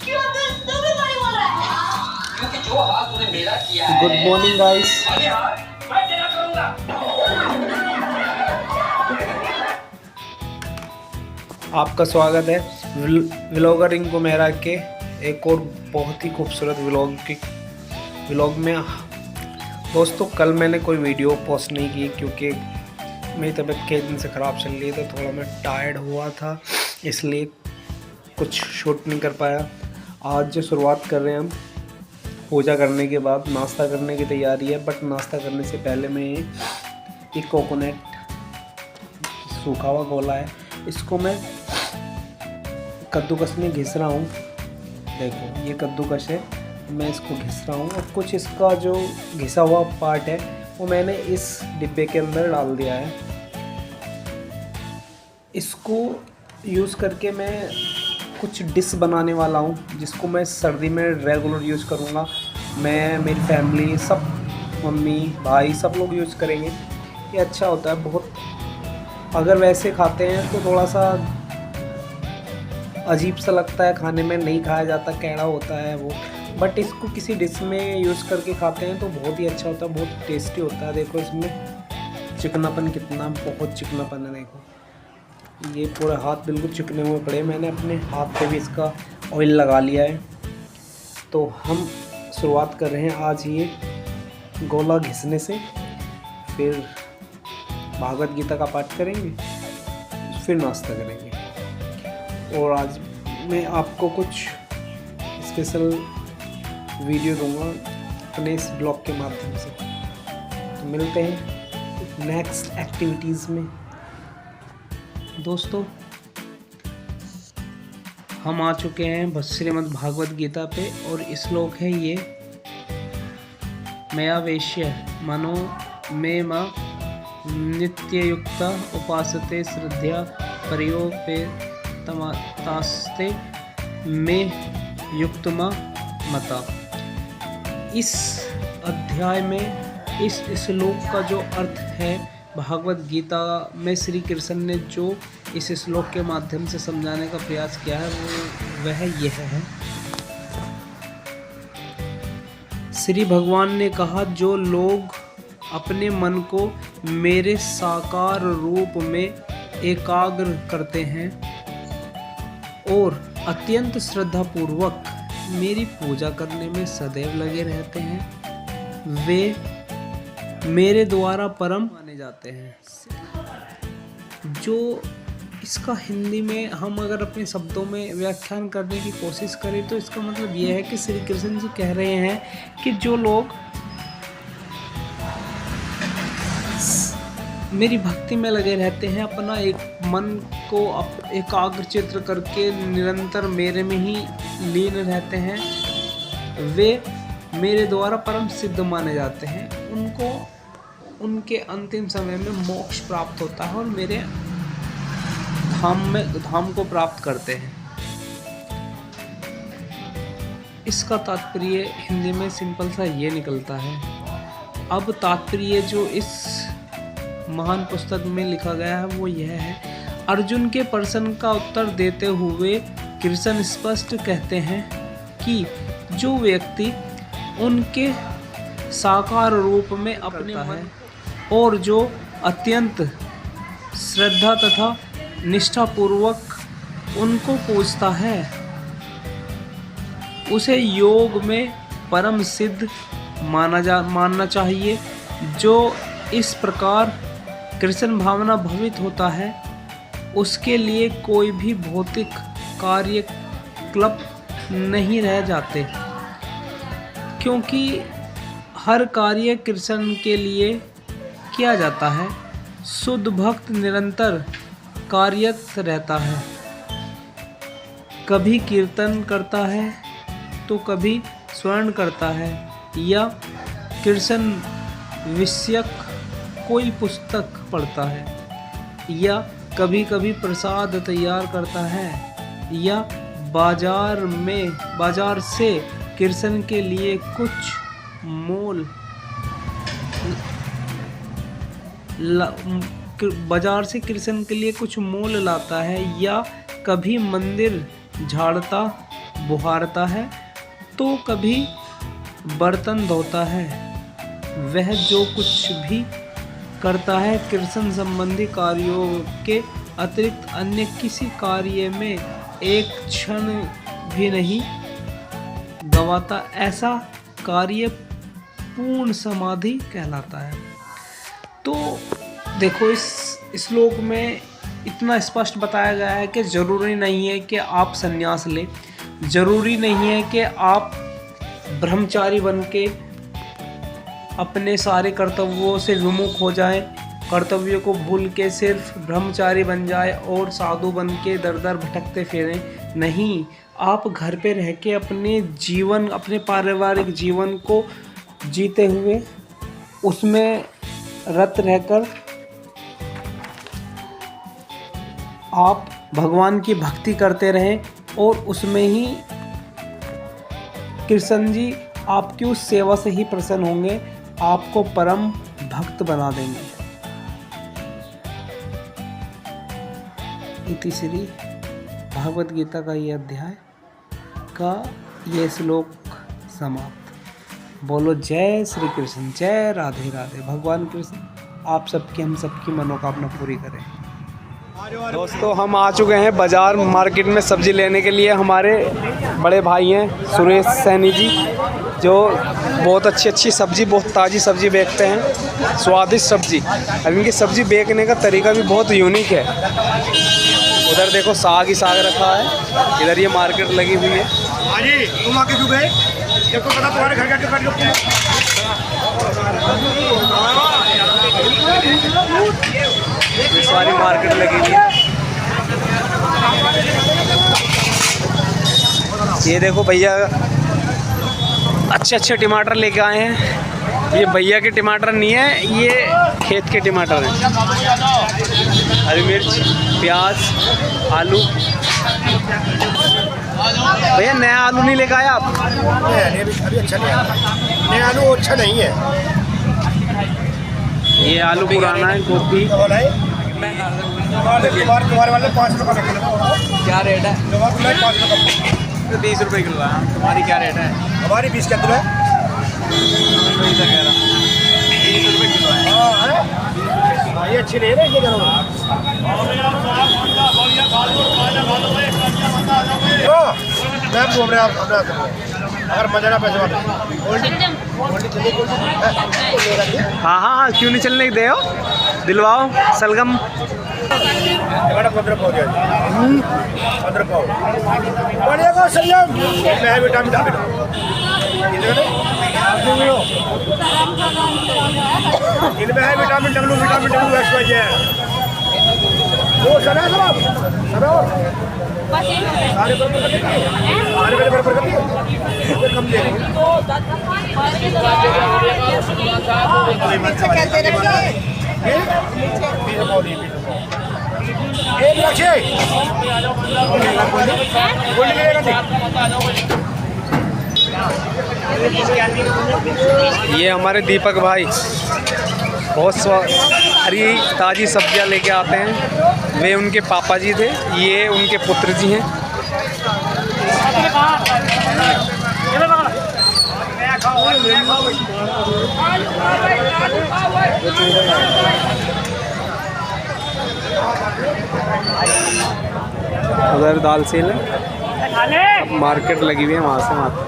क्यों तू भी सॉरी बोल रहा है? क्योंकि जो हाल तूने मेरा किया है। Good morning guys. अरे यार, मैं तेरा करूंगा। आपका स्वागत है व्लॉगर रिंकू मेहरा के एक और बहुत ही खूबसूरत व्लॉग में। दोस्तों कल मैंने कोई वीडियो पोस्ट नहीं की क्योंकि मेरी तबीयत कई दिन से ख़राब चल रही है, तो थोड़ा मैं टायर्ड हुआ था, इसलिए कुछ शूट नहीं कर पाया। आज जो शुरुआत कर रहे हैं हम पूजा करने के बाद, नाश्ता करने की तैयारी है। बट नाश्ता करने से पहले मैं एक कोकोनट सूखा हुआ गोला है, इसको मैं कद्दूकस में घिस रहा हूँ। देखो ये कद्दूकस है, मैं इसको घिस रहा हूँ और कुछ इसका जो घिसा हुआ पार्ट है वो मैंने इस डिब्बे के अंदर डाल दिया है। इसको यूज़ करके मैं कुछ डिश बनाने वाला हूँ जिसको मैं सर्दी में रेगुलर यूज़ करूँगा। मैं, मेरी फैमिली सब, मम्मी भाई सब लोग यूज़ करेंगे। ये अच्छा होता है बहुत। अगर वैसे खाते हैं तो थोड़ा सा अजीब सा लगता है, खाने में नहीं खाया जाता, कैड़ा होता है वो। बट इसको किसी डिश में यूज़ करके खाते हैं तो बहुत ही अच्छा होता है, बहुत टेस्टी होता है। देखो इसमें चिकनापन कितना, बहुत चिकनापन है। देखो ये पूरा हाथ बिल्कुल चिकने हुए पड़े। मैंने अपने हाथ पे भी इसका ऑयल लगा लिया है। तो हम शुरुआत कर रहे हैं आज ये गोला घिसने से, फिर भागवत गीता का पाठ करेंगे, फिर नाश्ता करेंगे। और आज मैं आपको कुछ स्पेशल वीडियो दूंगा अपने इस ब्लॉग के माध्यम से। तो मिलते हैं नेक्स्ट एक्टिविटीज़ में। दोस्तों हम आ चुके हैं श्रीमद् भागवत गीता पे और श्लोक है ये, मया वेश्य मनो मे मां नित्ययुक्ता उपासते श्रद्धया पर्योपेतमतास्ते मे युक्तमा मता। इस अध्याय में इस श्लोक का जो अर्थ है, भागवत गीता में श्री कृष्ण ने जो इस श्लोक के माध्यम से समझाने का प्रयास किया है वह यह है। श्री भगवान ने कहा, जो लोग अपने मन को मेरे साकार रूप में एकाग्र करते हैं और अत्यंत श्रद्धापूर्वक मेरी पूजा करने में सदैव लगे रहते हैं, वे मेरे द्वारा परम माने जाते हैं। जो इसका हिंदी में हम अगर अपने शब्दों में व्याख्यान करने की कोशिश करें तो इसका मतलब यह है कि श्री कृष्ण जी कह रहे हैं कि जो लोग मेरी भक्ति में लगे रहते हैं, अपना एक मन को एकाग्र चित्र करके निरंतर मेरे में ही लीन रहते हैं, वे मेरे द्वारा परम सिद्ध माने जाते हैं। उनको उनके अंतिम समय में मोक्ष प्राप्त होता है और मेरे धाम को प्राप्त करते हैं। इसका तात्पर्य हिंदी में सिंपल सा ये निकलता है। अब तात्पर्य जो इस महान पुस्तक में लिखा गया है वो यह है, अर्जुन के प्रश्न का उत्तर देते हुए कृष्ण स्पष्ट कहते हैं कि जो व्यक्ति उनके साकार रूप में अपने मन और जो अत्यंत श्रद्धा तथा निष्ठापूर्वक उनको पूजता है, उसे योग में परम सिद्ध मानना चाहिए। जो इस प्रकार कृष्ण भावना भवित होता है, उसके लिए कोई भी भौतिक कार्यकलाप नहीं रह जाते, क्योंकि हर कार्य कृष्ण के लिए किया जाता है। शुद्ध भक्त निरंतर कार्यरत रहता है, कभी कीर्तन करता है तो कभी स्वर्ण करता है या कृष्ण विषयक कोई पुस्तक पढ़ता है या कभी कभी प्रसाद तैयार करता है या बाजार से कृष्ण के लिए कुछ मोल बाजार से कृष्ण के लिए कुछ मोल लाता है या कभी मंदिर झाड़ता बुहारता है तो कभी बर्तन धोता है। वह जो कुछ भी करता है कृषि संबंधी कार्यों के अतिरिक्त अन्य किसी कार्य में एक क्षण भी नहीं गवाता। ऐसा कार्य पूर्ण समाधि कहलाता है। तो देखो इस श्लोक में इतना स्पष्ट बताया गया है कि ज़रूरी नहीं है कि आप संन्यास लें, ज़रूरी नहीं है कि आप ब्रह्मचारी बन के अपने सारे कर्तव्यों से विमुख हो जाएं, कर्तव्यों को भूल के सिर्फ ब्रह्मचारी बन जाए और साधु बन के दर दर भटकते फिरें। नहीं, आप घर पे रह के अपने जीवन, अपने पारिवारिक जीवन को जीते हुए उसमें रत रहकर आप भगवान की भक्ति करते रहें और उसमें ही कृष्ण जी आपकी उस सेवा से ही प्रसन्न होंगे, आपको परम भक्त बना देंगे। इति श्री भागवत गीता का ये अध्याय का ये श्लोक समाप्त। बोलो जय श्री कृष्ण, जय राधे राधे। भगवान कृष्ण आप सबकी, हम सबकी मनोकामना पूरी करें। दोस्तों हम आ चुके हैं बाज़ार मार्केट में सब्ज़ी लेने के लिए। हमारे बड़े भाई हैं सुरेश सैनी जी, जो बहुत अच्छी सब्ज़ी, बहुत ताज़ी सब्ज़ी बेचते हैं, स्वादिष्ट सब्ज़ी। अब इनकी सब्ज़ी बेचने का तरीका भी बहुत यूनिक है। उधर देखो साग ही साग रखा है, इधर ये मार्केट लगी हुई है। हाँ जी, तुम आके क्यों गए? देखो पता तुम्हारे घर का टिकट लोग सारी मार्केट लगी हुई है। ये देखो भैया अच्छे टमाटर लेके आए हैं। ये भैया के टमाटर नहीं है, ये खेत के टमाटर हैं। हरी मिर्च, प्याज, आलू। भैया नया आलू नहीं लेके आया आप? अभी अच्छा नहीं है, नया आलू अच्छा नहीं है। ये आलू पुराना है। गोभी तुम्हारे वाले 5 रुपये का किलो। क्या रेट है? 5 रुपये, 20 रुपये किलो है। तुम्हारी क्या रेट है? हमारी 20 का किलो है। 20 रुपये किलो है। हाँ, ये अच्छी नहीं है ना, ये करो। मैं घूम रहा हूँ, अगर मजा ना पैसे वाले। हाँ, क्यों नहीं चलने दे हो, दिलवाओ सलगम। 15 पाव दिया, 15 पाव बढ़िया को संयम मैं विटामिन इनमें है विटामिन डब्ल्यू XYZ वो सना सब सारे बराबर कर दिए, कम दे ये हमारे दीपक भाई बहुत हरी ताज़ी सब्जियां लेके आते हैं। वे उनके पापा जी थे, ये उनके पुत्र जी हैं। उधर दाल सेल है, मार्केट लगी हुई है, वहाँ से आते।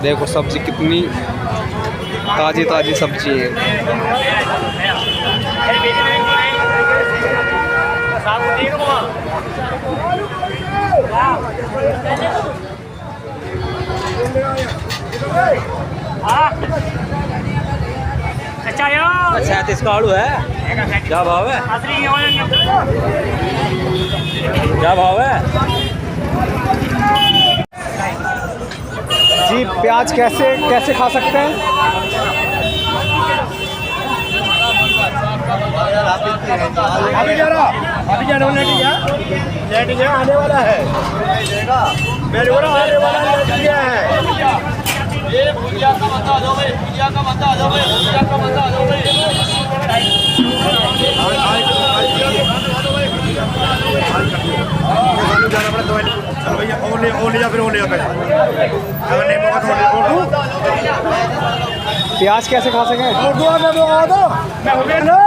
देखो सब्जी कितनी ताज़ी सब्जी है। अच्छा तो इसका आलू है, क्या भाव है? क्या भाव है जी? प्याज कैसे खा सकते हैं? अभी जा रहा लेटिंग है, आने वाला है, मेरे को आने वाला लेटिंग है। ये भुजिया का बता दो भाई, भुजिया का बता दो भाई, भुजिया का बता दो भाई। चलो भैया और ले जा फिर और ले जा पैसे अगर नहीं होगा तो और दो प्याज कैसे खा सकें? और दो मैं हो गया ना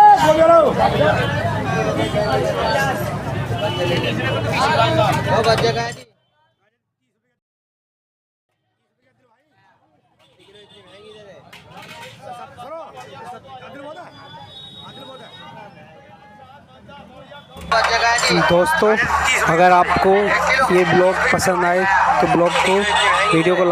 दोस्तों अगर आपको ये ब्लॉग पसंद आए तो ब्लॉग को वीडियो को